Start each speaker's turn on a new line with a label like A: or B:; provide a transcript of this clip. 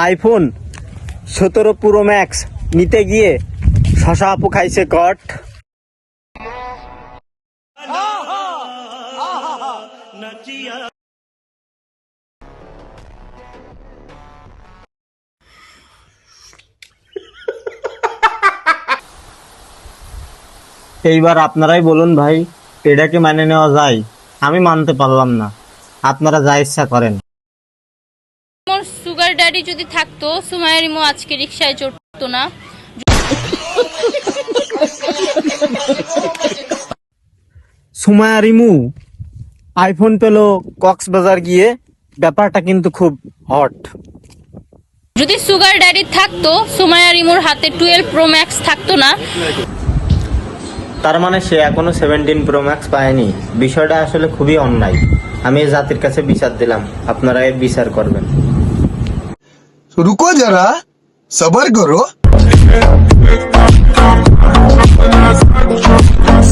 A: IPhone 17 pro max নিতে গিয়ে শশা আপু খাইছে কট। এইবার আপনারাই বলুন ভাই, এটা কি মানে নেওয়া যায়? আমি মানতে পারলাম না, আপনারা যা ইচ্ছা করেন।
B: মোর সুগার ড্যাডি যদি থাকতো, সুমাইয়ার ইমো আজকে রিকশায় চড়তো না।
A: সুমাইয়া রিমু আইফোন পেল কক্সবাজার গিয়ে, ব্যাপারটা কিন্তু খুব হট।
B: যদি সুগার ড্যাডি থাকতো, সুমাইয়ার ইমোর হাতে 12 প্রো ম্যাক্স থাকতো না।
A: তার মানে সে এখনো 17 প্রো ম্যাক্স পায়নি। বিষয়টা আসলে খুবই অন্যায়। আমি এই জাতির কাছে বিচার দিলাম, আপনারা এর বিচার করবেন।
C: रुको जरा सबर करो।